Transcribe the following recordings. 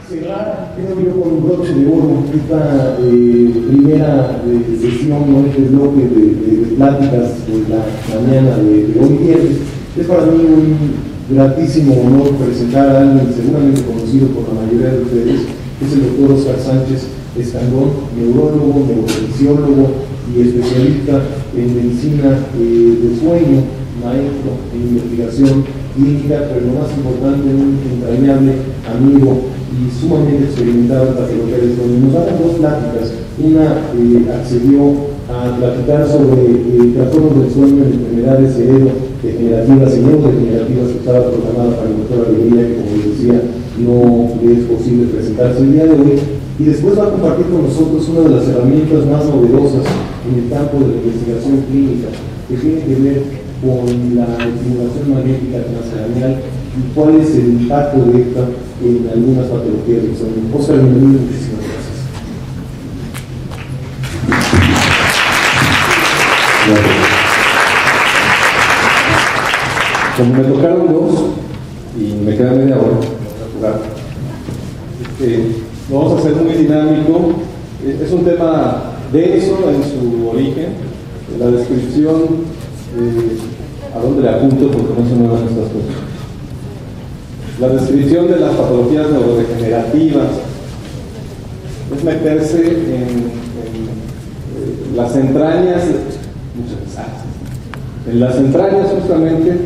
cerrar, creo yo, con un broche de oro esta primera sesión, ¿no? Este bloque de pláticas de la mañana de hoy viernes. Es para mí un gratísimo honor presentar a alguien seguramente conocido por la mayoría de ustedes, que es el doctor Oscar Sánchez Escandón, neurólogo, neurofisiólogo y especialista en medicina del sueño, maestro en investigación clínica, pero lo más importante, un entrañable amigo y sumamente experimentado en patología del sueño. Nos dan dos pláticas. Una accedió a platicar sobre trastornos del sueño en enfermedades cerebrodegenerativas y neurodegenerativas que estaba programada para el doctor Alegría, que como les decía, no le es posible presentarse el día de hoy. Y después va a compartir con nosotros una de las herramientas más novedosas en el campo de la investigación clínica, que tiene que ver con la estimulación magnética transcranial y cuál es el impacto de esta en algunas patologías del sueño. Oscar, bienvenido, muchísimas gracias. Como me tocaron dos y me queda media hora para jugar, lo vamos a hacer muy dinámico. Es un tema denso en su origen. La descripción, a dónde le apunto porque no se me van estas cosas. La descripción de las patologías neurodegenerativas es meterse en las entrañas, en las entrañas justamente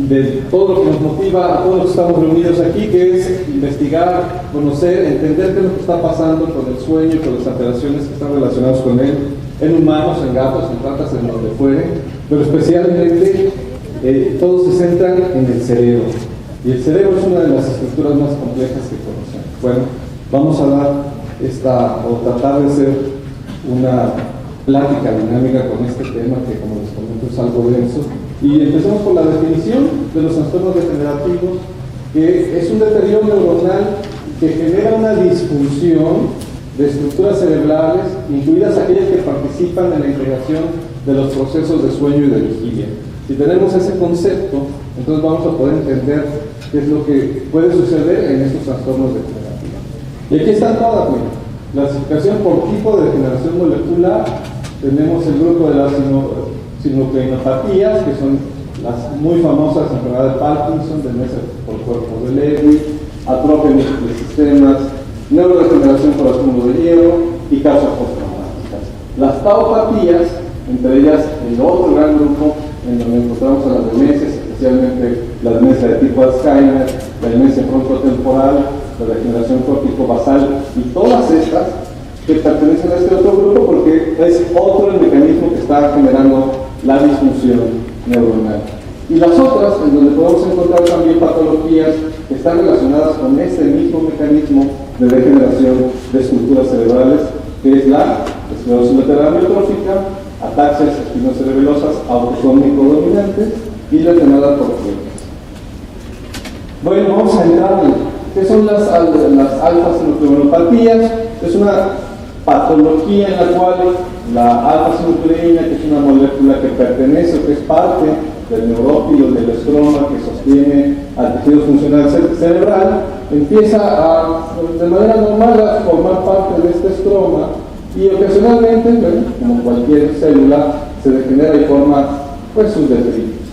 de todo lo que nos motiva a todos los que estamos reunidos aquí, que es investigar, conocer, entender qué es lo que está pasando con el sueño y con las alteraciones que están relacionadas con él, en humanos, en gatos, en ratas, en donde fuere, pero especialmente todos se centran en el cerebro. Y el cerebro es una de las estructuras más complejas que conocemos. Bueno, vamos a dar o tratar de hacer una plática dinámica con este tema que, como les comento, es algo denso. Y empezamos por la definición de los trastornos degenerativos, que es un deterioro neuronal que genera una disfunción de estructuras cerebrales, incluidas aquellas que participan en la integración de los procesos de sueño y de vigilia. Si tenemos ese concepto, entonces vamos a poder entender qué es lo que puede suceder en estos trastornos degenerativos. Y aquí están todas, miren. Clasificación por tipo de degeneración molecular. Tenemos el grupo de las sinucleinopatías, que son las muy famosas enfermedades de Parkinson, demencia por cuerpos de Lewy, atrofia de sistemas, neurodegeneración por acúmulo de hierro y causas postraumáticas. Las taupatías, entre ellas el otro gran grupo en donde encontramos a las demencias, especialmente la demencia de tipo Alzheimer, la demencia frontotemporal, la degeneración córtico-basal y todas estas que pertenecen a este otro grupo porque es otro el mecanismo que está generando la disfunción neuronal. Y las otras, en donde podemos encontrar también patologías que están relacionadas con este mismo mecanismo de degeneración de estructuras cerebrales, que es la esclerosis lateral amiotrófica, ataxias espinocerebelosas autosómico-dominantes y lesionadas por fibras. Bueno, vamos a entrar en qué son las alfa-sinucleinopatías. Es una patología en la cual la alfa-sinucleína, que es una molécula que pertenece o que es parte del neurófilo, del estroma que sostiene al tejido funcional cerebral, empieza de manera normal a formar parte de este estroma y ocasionalmente, como cualquier célula, se degenera y forma sus detritos.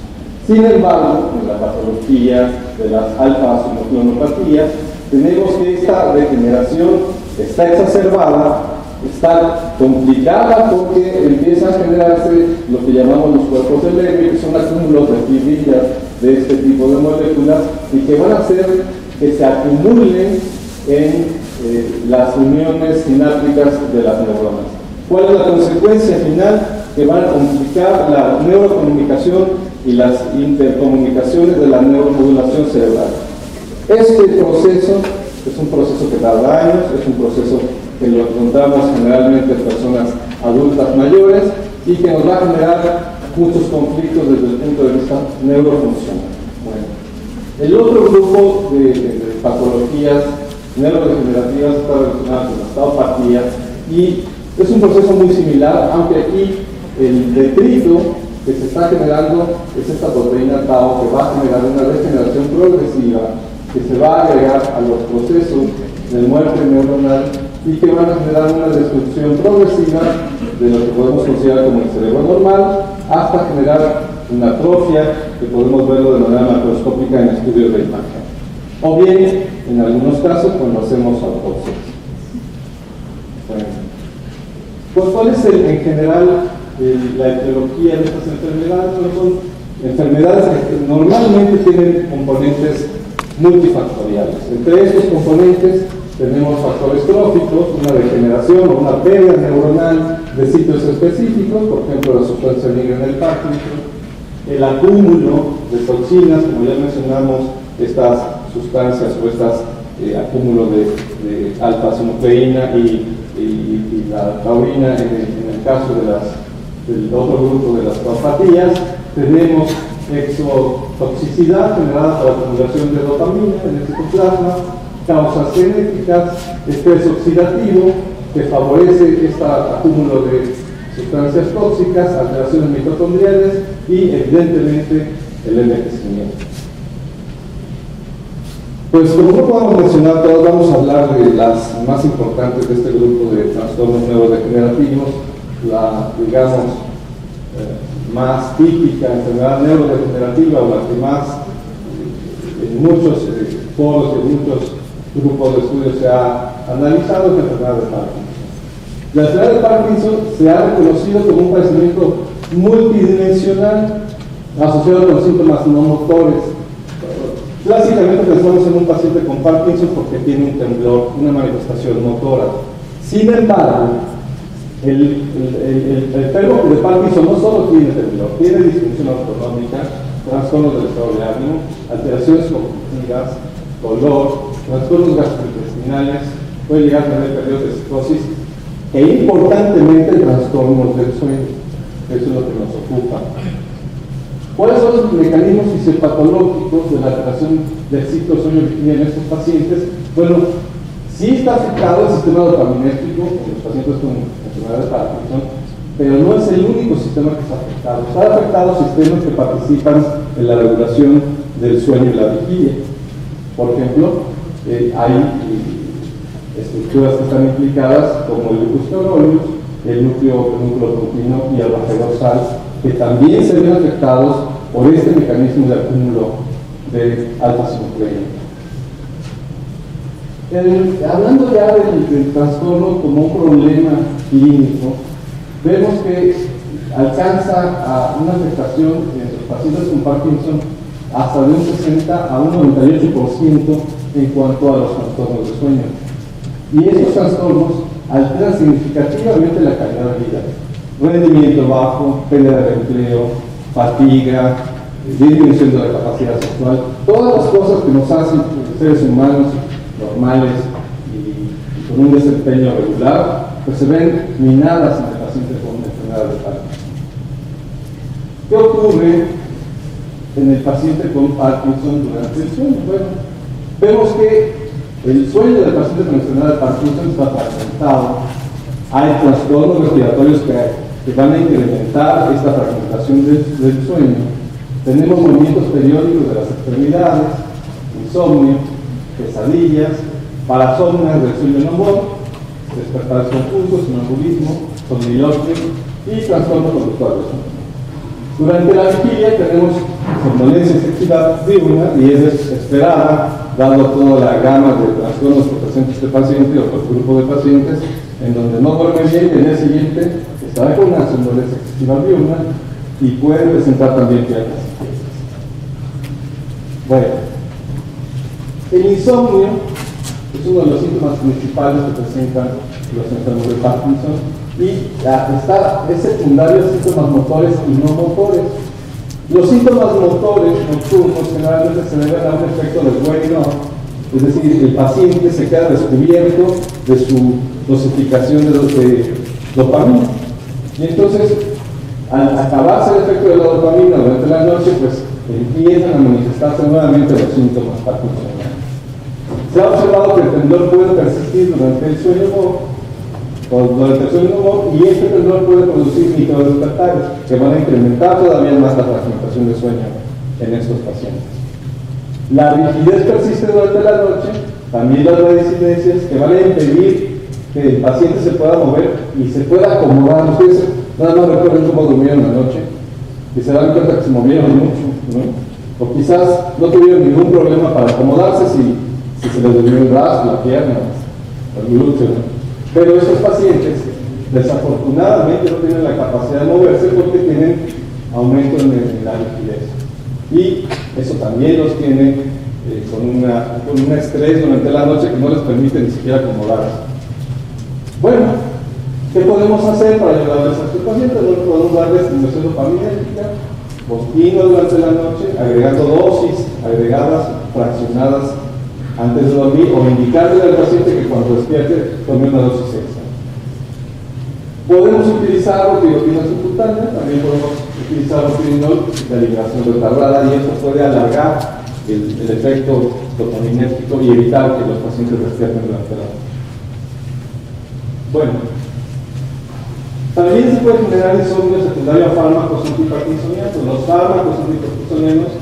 Sin embargo, en la patología de las alfa-sinucleinopatías, tenemos que esta degeneración está exacerbada, está complicada porque empiezan a generarse lo que llamamos los cuerpos de Lewy, que son acúmulos de fibrillas de este tipo de moléculas y que van a hacer que se acumulen en las uniones sinápticas de las neuronas. ¿Cuál es la consecuencia final? Que van a complicar la neurocomunicación y las intercomunicaciones de la neuromodulación cerebral. Este proceso es un proceso que tarda años, es un proceso que lo encontramos generalmente en personas adultas mayores y que nos va a generar muchos conflictos desde el punto de vista neurofuncional. Bueno, el otro grupo de patologías neurodegenerativas está relacionado con las taupatías y es un proceso muy similar, aunque aquí el detrito que se está generando es esta proteína tau que va a generar una degeneración progresiva que se va a agregar a los procesos de muerte neuronal y que van a generar una destrucción progresiva de lo que podemos considerar como el cerebro normal, hasta generar una atrofia que podemos verlo de manera macroscópica en estudios de imagen. O bien, en algunos casos, cuando hacemos autopsias. Bueno, pues, ¿cuál es en general la etiología de estas enfermedades? Bueno, son enfermedades que normalmente tienen componentes multifactoriales. Entre estos componentes tenemos factores tróficos, una degeneración o una pérdida neuronal de sitios específicos, por ejemplo la sustancia negra en el Parkinson, el acúmulo de toxinas, como ya mencionamos, estas sustancias o estas acúmulo de alfa-sinucleína y la taurina en el caso del otro grupo de las taupatías. Tenemos exotoxicidad generada por la acumulación de dopamina en el citoplasma, causas genéticas, estrés oxidativo que favorece este acúmulo de sustancias tóxicas, alteraciones mitocondriales y evidentemente el envejecimiento. Pues como no podemos mencionar todos, vamos a hablar de las más importantes de este grupo de trastornos neurodegenerativos, la, digamos, más típica enfermedad neurodegenerativa, o la que más en muchos foros y en muchos grupos de estudios se ha analizado, es la enfermedad de Parkinson. La enfermedad de Parkinson se ha reconocido como un padecimiento multidimensional asociado con síntomas no motores. Clásicamente pensamos en un paciente con Parkinson porque tiene un temblor, una manifestación motora. Sin embargo, el enfermo de Parkinson no solo tiene temblor, tiene disfunción autonómica, trastornos del estado de ánimo, alteraciones cognitivas, dolor, trastornos gastrointestinales, puede llegar a tener periodos de psicosis e importantemente trastornos del sueño. Eso es lo que nos ocupa. ¿Cuáles son los mecanismos fisiopatológicos de la alteración del ciclo sueño-vigilia en estos pacientes? Bueno, sí está afectado el sistema dopaminérgico en los pacientes con enfermedad de Parkinson, pero no es el único sistema que está afectado. Están afectados sistemas que participan en la regulación del sueño y la vigilia. Por ejemplo, hay estructuras que están implicadas como el lucus coeruleus, el núcleo continuo y el raje dorsal, que también se ven afectados por este mecanismo de acúmulo de alfa-sinucleína. Hablando ya del trastorno como un problema clínico, vemos que alcanza a una afectación en los pacientes con Parkinson hasta de un 60 a un 98% en cuanto a los trastornos de sueño. Y estos trastornos alteran significativamente la calidad de vida. Rendimiento bajo, pérdida de empleo, fatiga, disminución de la capacidad sexual, todas las cosas que nos hacen seres humanos normales y con un desempeño regular, pues se ven minadas en el paciente con enfermedad de Parkinson. ¿Qué ocurre en el paciente con Parkinson durante el sueño? Bueno, vemos que el sueño del paciente con enfermedad de Parkinson está fragmentado. Hay trastornos respiratorios que van a incrementar esta fragmentación del sueño. Tenemos movimientos periódicos de las extremidades, insomnio, pesadillas, parasomnias del sueño no motor, despertares confusos, sonambulismo, somniloquio y trastorno conductual. Durante la vigilia tenemos somnolencia excesiva diurna y es esperada, dando toda la gama de trastornos que presenta este paciente o el grupo de pacientes, en donde no duerme bien y el día siguiente estará con una somnolencia excesiva diurna y puede presentar también piernas. Bueno, el insomnio es uno de los síntomas principales que presentan los enfermos de Parkinson y es secundario a síntomas motores y no motores. Los síntomas motores nocturnos generalmente se deben a un efecto de waking up, es decir, el paciente se queda descubierto de su dosificación de dopamina. Y entonces, al acabarse el efecto de la dopamina durante la noche, pues empiezan a manifestarse nuevamente los síntomas parkinsonianos. Se ha observado que el temblor puede persistir durante el sueño y este temblor puede producir microdespertares que van a incrementar todavía más la fragmentación de sueño en estos pacientes. La rigidez persiste durante la noche, también las resistencias que van a impedir que el paciente se pueda mover y se pueda acomodar. Ustedes nada más recuerden cómo durmieron la noche y se dan cuenta que se movieron mucho, ¿no? O quizás no tuvieron ningún problema para acomodarse si se les durmió el brazo, la pierna, el glúteo, ¿no? Pero estos pacientes desafortunadamente no tienen la capacidad de moverse porque tienen aumento en la rigidez. Y eso también los tiene con un estrés durante la noche que no les permite ni siquiera acomodarse. Bueno, ¿qué podemos hacer para ayudar a estos pacientes? Bueno, podemos darles estimulación dopaminérgica continua durante la noche, agregando dosis agregadas, fraccionadas antes de dormir, o indicarle al paciente que cuando despierte tome una dosis extra. Podemos utilizar opilotina subcutánea, también podemos utilizar opinol de liberación retardada, y esto puede alargar el efecto dopaminérgico y evitar que los pacientes despierten durante la noche. Bueno, también se puede generar insomnio secundario a fármacos antiparkinsonianos. Los fármacos antiparkinsonianos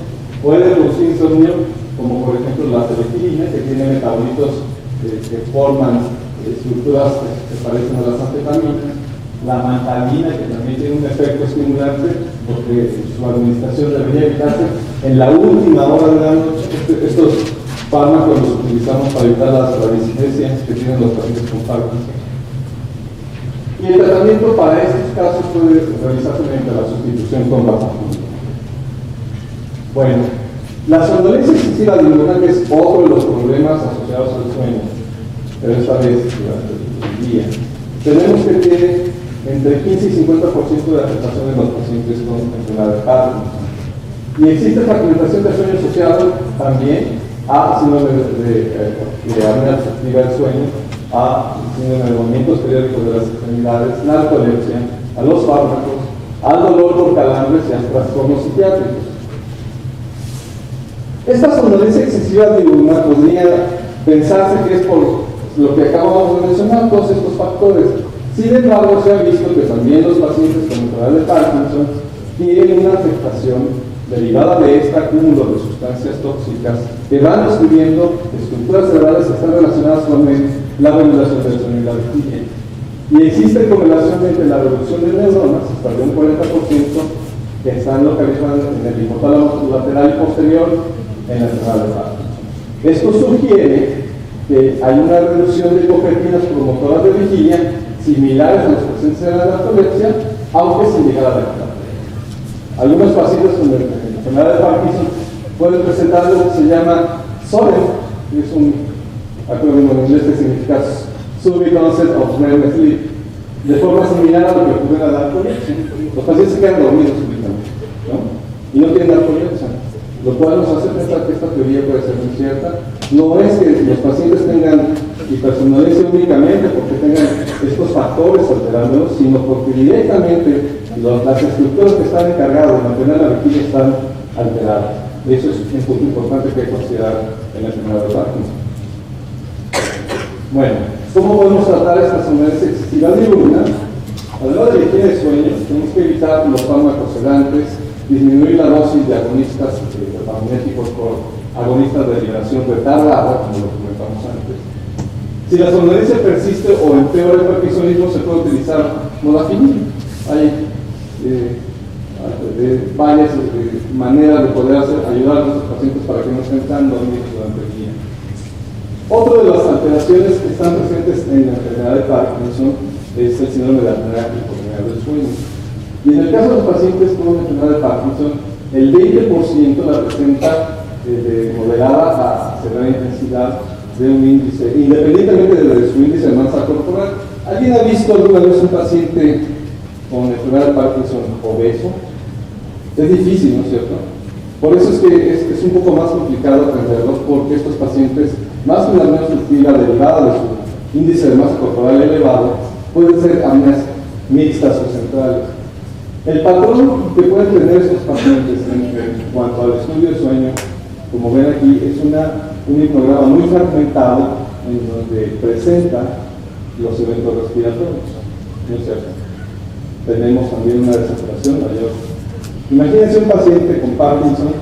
pueden producir insomnio, como por ejemplo la teletilina, que tiene metabolitos que forman estructuras que parecen a las anfetaminas. La mantalina, que también tiene un efecto estimulante, porque su administración debería evitarse en la última hora de la noche. Estos fármacos los utilizamos para evitar las resistencias que tienen los pacientes con Parkinson. Y el tratamiento para estos casos puede realizarse mediante la sustitución con vapor. Bueno, la somnolencia excesiva diurna, que es otro de los problemas asociados al sueño, pero esta vez durante el día, tenemos que tiene entre 15 y 50% de afectación en los pacientes con enfermedad de Parkinson. Y existe fragmentación de sueño asociado también a síndrome de apnea obstructiva del sueño, a síndrome de movimientos periódicos de las extremidades, narcolepsia, a los fármacos, al dolor por calambres y a trastornos psiquiátricos. Esta somnolencia excesiva diurna podría pensarse que es por lo que acabamos de mencionar, todos estos factores. Sin embargo, se ha visto que también los pacientes con enfermedad de Parkinson tienen una afectación derivada de este acúmulo de sustancias tóxicas que van descubriendo estructuras cerebrales que están relacionadas con la regulación del sueño y la vigilia. Y existe correlación entre la reducción de neuronas, hasta de un 40%, que están localizadas en el hipotálamo lateral y posterior en la enfermedad de Parkinson. Esto sugiere que hay una reducción de hipopretinas promotoras de vigilia similares a los presentes en la narcolepsia, aunque sin llegar a la cataplexia. Algunos pacientes con enfermedad de Parkinson pueden presentar algo que se llama SOREM, que es un acrónimo en inglés que significa Subit Onset of REM Sleep, de forma similar a lo que ocurre en la narcolepsia. Los pacientes se quedan dormidos súbitamente, ¿no? Y no tienen narcolepsia, lo cual nos hace pensar que esta teoría puede ser muy cierta. No es que los pacientes tengan hipersomnolencia únicamente porque tengan estos factores alterándolos, sino porque directamente las estructuras que están encargadas de mantener la vigilia están alteradas. Eso es un punto importante que hay que considerar en la enfermedad de Parkinson. Bueno, ¿cómo podemos tratar esta somnolencia excesiva diurna? Además de la higiene de sueño, tenemos que evitar los fármacos sedantes, disminuir la dosis de agonistas dopaminérgicos por agonistas de liberación retardada, como lo comentamos antes. Si la somnolencia persiste o empeora el parkinsonismo, se puede utilizar modafinil. Hay varias maneras de poder ayudar a nuestros pacientes para que no estén tan dormidos durante el día. Otra de las alteraciones que están presentes en la enfermedad de Parkinson es el síndrome de apnea hipotensiva del sueño. Y en el caso de los pacientes con una enfermedad de Parkinson, el 20% la presenta de moderada a severa intensidad de un índice, independientemente de su índice de masa corporal. ¿Alguien ha visto alguna vez un paciente con enfermedad de Parkinson obeso? Es difícil, ¿no es cierto? Por eso es que es un poco más complicado atenderlos, porque estos pacientes, más que una apnea obstructiva derivada de su índice de masa corporal elevado, pueden ser apneas mixtas o centrales. El patrón que pueden tener estos pacientes en cuanto al estudio de sueño, como ven aquí, es un hipnograma muy fragmentado en donde presenta los eventos respiratorios, ¿no es cierto? Tenemos también una desaturación mayor. Imagínense un paciente con Parkinson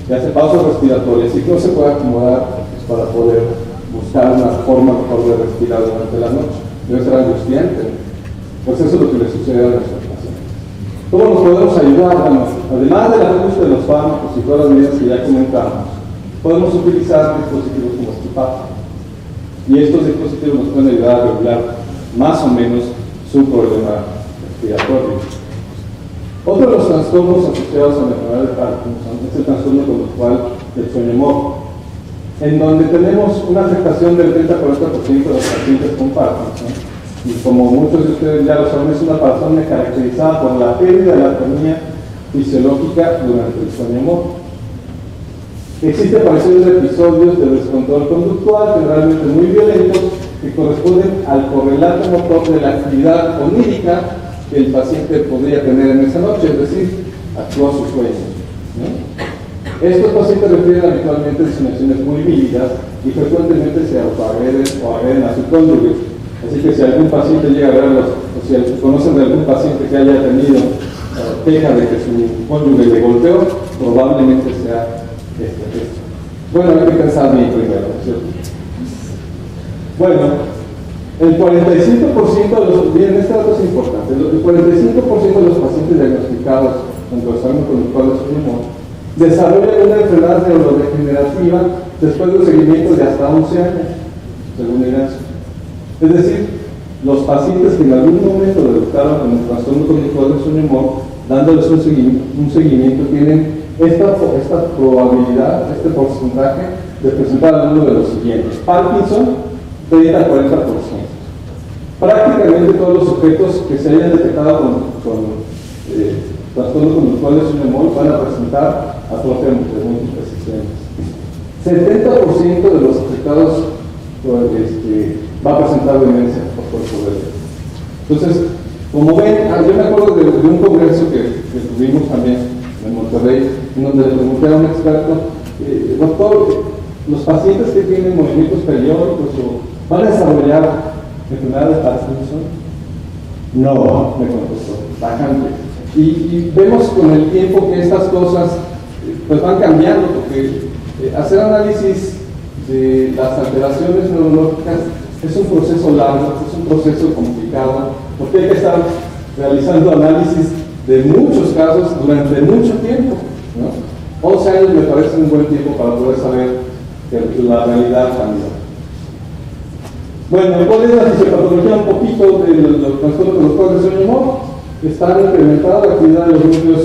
y hace pausas respiratorias y que no se puede acomodar para poder buscar una forma mejor de respirar durante la noche. Debe ser angustiante. Pues eso es lo que le sucede a nuestros pacientes. ¿Cómo nos podemos ayudar? Bueno, además del ajuste de los fármacos y todas las medidas que ya comentamos, podemos utilizar dispositivos como CPAP. Y estos dispositivos nos pueden ayudar a regular más o menos su problema respiratorio. Otro de los trastornos asociados a la enfermedad de Parkinson es el trastorno conductual del sueño morbo, en donde tenemos una afectación del 30-40% de los pacientes con Parkinson. Y como muchos de ustedes ya lo saben, es una persona caracterizada por la pérdida de la autonomía fisiológica durante el sueño morbo. Existen apariciones de episodios de descontrol conductual, generalmente muy violentos, que corresponden al correlato motor de la actividad onírica que el paciente podría tener en esa noche, es decir, actúa sus sueños, ¿no? Estos pacientes refieren habitualmente ensoñaciones muy vívidas y frecuentemente se autoagreden o agreden a su cónyuge. Así que si algún paciente llega a verlos, o si conocen de algún paciente que haya tenido queja de que su cónyuge le golpeó, probablemente sea este. Bueno, hay que pensar bien primero, ¿cierto? Bueno, el 45% de los, bien, este dato es importante, el 45% de los pacientes diagnosticados con trastorno conductual de sueño morbo desarrollan una enfermedad neurodegenerativa después de un seguimiento de hasta 11 años, según INASO. Es decir, los pacientes que en algún momento debutaron con el trastorno conductual de sueño morbo, dándoles un seguimiento, tienen esta probabilidad, este porcentaje de presentar alguno de los siguientes: Parkinson, 30-40%. Prácticamente todos los sujetos que se hayan detectado con trastorno conductual de sueño morbo van a presentar atrofia de múltiples sistemas. 70% de los afectados va a presentar demencia por poder. Entonces, como ven, yo me acuerdo de un congreso que tuvimos también en Monterrey, en donde le pregunté a un experto, doctor, los pacientes que tienen movimientos periódicos van a desarrollar enfermedad de Parkinson. No, me contestó, bastante. Y vemos con el tiempo que estas cosas pues van cambiando, porque hacer análisis de las alteraciones neurológicas es un proceso largo, es un proceso complicado, porque hay que estar realizando análisis de muchos casos durante mucho tiempo, ¿no? 11 años me parece un buen tiempo para poder saber que la realidad cambia. Bueno, ¿cuál es la fisiopatología? Un poquito de los trastornos conductuales de sueño morbo. Está incrementada la actividad de los núcleos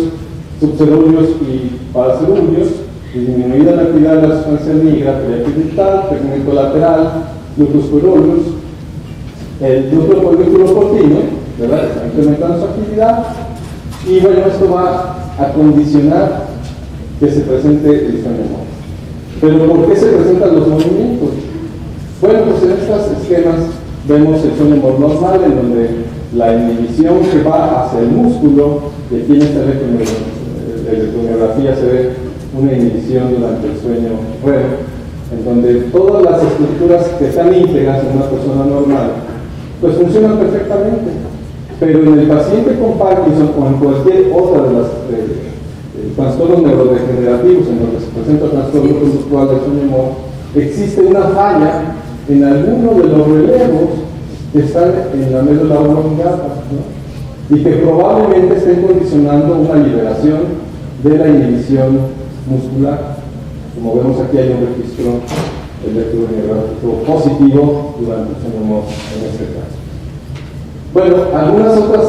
subceruleos y paraceruleos, disminuida la actividad de la sustancia negra, periaquilital, tegmento lateral, núcleos cueruleos, el núcleo policulocortino, ¿verdad? Está incrementando su actividad, y bueno, esto va a condicionar que se presente el sueño morbo. Pero ¿por qué se presentan los movimientos? Bueno, pues en estos esquemas vemos el sueño morbo normal, en donde la inhibición que va hacia el músculo, y aquí en esta electromiografía se ve una inhibición durante el sueño REM, en donde todas las estructuras que están íntegras en una persona normal, pues funcionan perfectamente. Pero en el paciente con Parkinson o en cualquier otra de las trastornos neurodegenerativos en donde se presenta trastorno conductual del sueño morbo, existe una falla en alguno de los relevos que están en la médula oblongata, ¿no? Y que probablemente estén condicionando una liberación de la inhibición muscular. Como vemos aquí, hay un registro electromiográfico positivo durante el sueño morbo en este caso. Bueno, algunas otras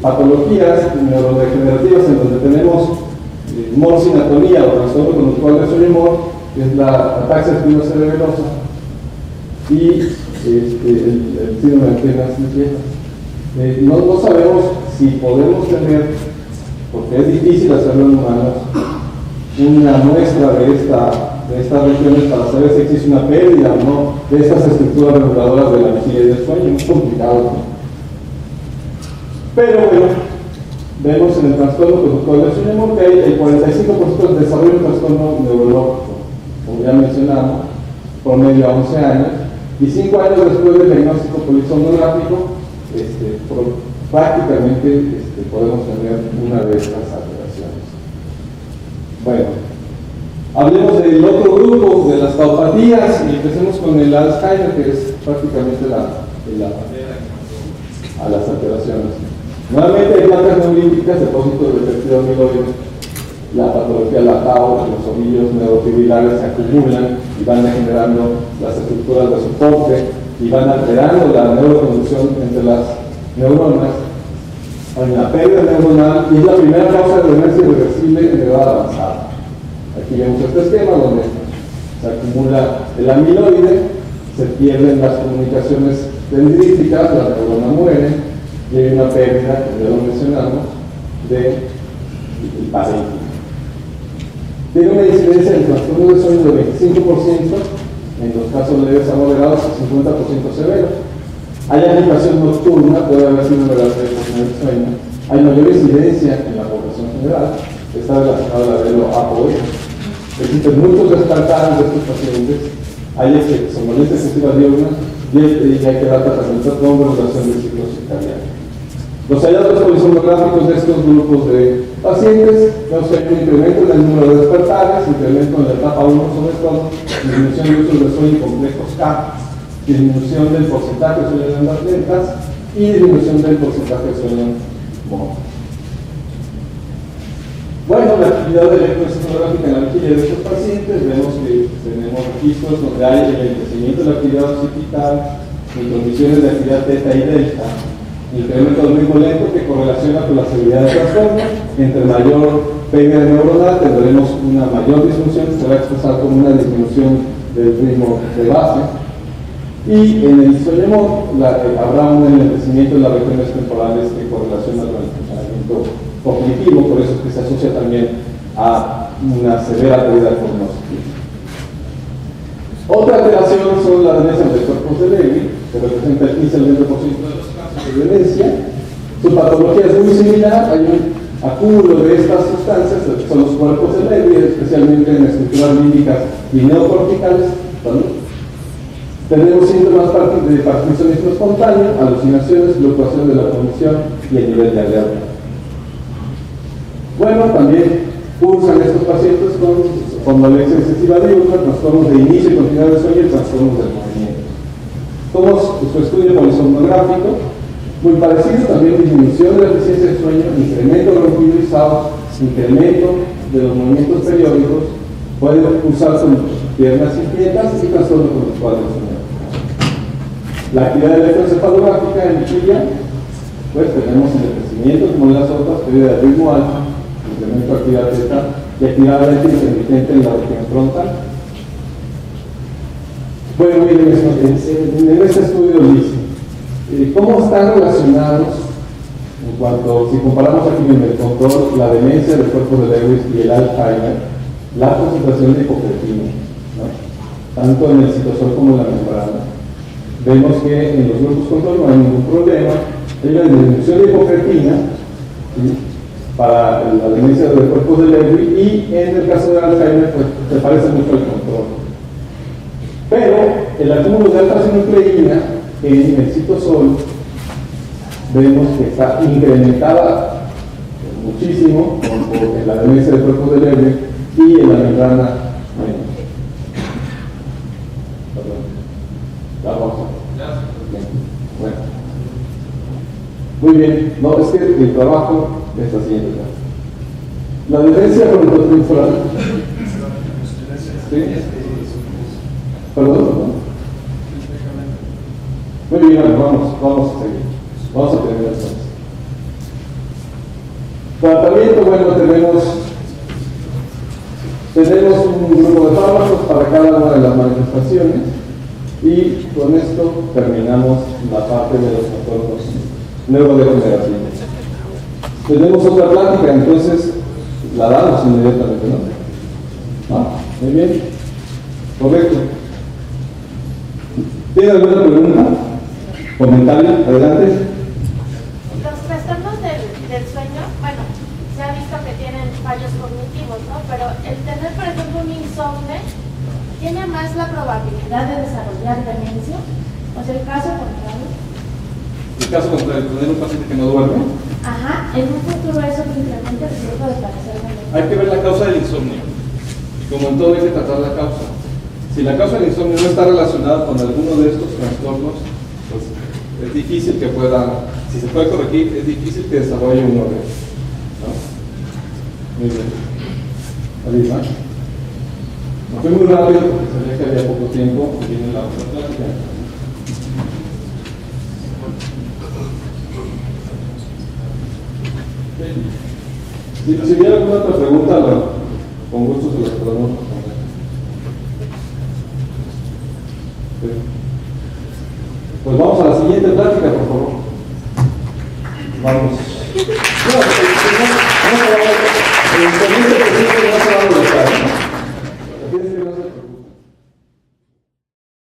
patologías neurodegenerativas en donde tenemos morcinatonía o trastorno conductual del sueño morbo, que es la ataxia espinocerebelosa y el síndrome de piernas inquietas. No sabemos si podemos tener, porque es difícil hacerlo en humanos, una muestra de estas regiones para saber si existe una pérdida o no de estas estructuras reguladoras de la vigilia y del sueño. Es complicado, ¿no? Pero bueno, vemos en el trastorno conductual del sueño morbo que hay el 45% del desarrollo del trastorno neurológico, como ya mencionamos, por medio a 11 años, y 5 años después del diagnóstico polisomnográfico, prácticamente podemos tener una de estas alteraciones. Bueno, Hablemos del otro grupo, de las taupatías, y empecemos con el Alzheimer, que es prácticamente la bandera a las alteraciones. Nuevamente hay placas neurolíticas, depósitos de péptido amiloide, la patología, la tau, los ovillos neurofibrilares se acumulan y van degenerando las estructuras de soporte y van alterando la neuroconducción entre las neuronas. Hay una pérdida neuronal y es la primera causa de demencia irreversible en edad avanzada. Aquí vemos este esquema donde se acumula el amiloide, se pierden las comunicaciones dendríticas, la neurona muere y hay una pérdida, como ya lo mencionamos, del parénquima. Tiene una incidencia en trastorno de sueño de 25%, en los casos leves a moderados, 50% severo. Hay agitación nocturna, puede haber sido una verdadera disfunción del sueño. Hay mayor incidencia en la población general, está relacionado al alelo ApoE. Existen muchos descartados de estos pacientes, hay somnolencia excesiva diurna y hay que dar tratamiento con regulación del ciclo circadiano. Los hallazgos polisomnográficos de estos grupos de pacientes, vemos que hay un incremento en el número de despertares, incremento en la etapa 1 sobre todo, disminución de usos de sueño complejos K, disminución del porcentaje de sueño en ondas lentas y disminución del porcentaje de sueño móvil. Bueno, la actividad electroencefalográfica en la vigilia de estos pacientes, vemos que tenemos registros donde hay el crecimiento de la actividad occipital, intromisiones de actividad teta y delta, incremento del ritmo lento que correlaciona con la severidad de trastorno. Entre mayor pérdida neuronal tendremos una mayor disfunción que se va a expresar como una disminución del ritmo de base. Y en el sueño habrá un enlentecimiento de las regiones temporales que correlaciona con el funcionamiento cognitivo, por eso es que se asocia también a una severa pérdida cognitiva. Otra alteración son las demencias de cuerpos de Lewy, que representa el 15 al 20% de los casos de demencia. Su patología es muy similar, hay un acúmulo de estas sustancias, que son los cuerpos de Lewy, especialmente en estructuras límbicas y neocorticales. Tenemos síntomas de parkinsonismo espontáneo, alucinaciones, fluctuación de la cognición y el nivel de alerta. Bueno, también cursan estos pacientes con somnolencia excesiva diurna, trastornos de inicio y continuidad del sueño y trastornos del movimiento. Como su estudio polisomnográfico, muy parecido, también disminución de la eficiencia del sueño, incremento ronquidizado, incremento de los movimientos periódicos, puede usar con piernas inquietas y trastorno conductual del sueño. La actividad electroencefalográfica en vigilia, pues tenemos enlentecimiento como en las otras, pérdida de ritmo alto, incremento de actividad teta y actividad lenta intermitente en la región frontal. Bueno, miren, en este estudio dice cómo están relacionados en cuanto, si comparamos aquí en el control, la demencia del cuerpo de Lewis y el Alzheimer, la concentración de hipocretina, ¿no? Tanto en el citosol como en la membrana. Vemos que en los grupos control no hay ningún problema, hay una disminución de hipocretina, ¿sí?, para la demencia del cuerpo de Lewy, y en el caso de Alzheimer pues, se parece mucho al control. Pero el acúmulo de alfa-sinucleína en el citosol vemos que está incrementada muchísimo en la demencia del cuerpo de Lewy y en la membrana menos. La rosa. Bueno. Muy bien. No, es que el trabajo es la siguiente. La demencia frontotemporal. ¿Sí? Perdón. Muy bien, vamos a seguir. Vamos a terminar entonces. Tratamiento, bueno, tenemos un grupo de fármacos para cada una de las manifestaciones y con esto terminamos la parte de los trastornos neurodegenerativos. Tenemos otra plática, entonces la damos inmediatamente, ¿no? Muy bien. Correcto. ¿Tiene alguna pregunta? ¿Comentario? Adelante. Los trastornos del sueño, bueno, se ha visto que tienen fallos cognitivos, ¿no? Pero el tener, por ejemplo, un insomnio tiene más la probabilidad de desarrollar demencia. O sea, el caso contrario. El caso contrario, tener un paciente que no duerme. Ajá, en un futuro eso incrementa el riesgo de padecer demencia. Hay que ver la causa del insomnio. como en todo hay que tratar la causa. Si la causa del insomnio no está relacionada con alguno de estos trastornos, pues es difícil que pueda, si se puede corregir, es difícil que desarrolle uno de ellos, ¿no? Muy bien. ¿Alisa? Me fui muy rápido porque sabía que había poco tiempo y viene la otra plática. Si hubiera alguna otra pregunta, con gusto se las podemos responder. Pues vamos a la siguiente plática, por favor. Vamos.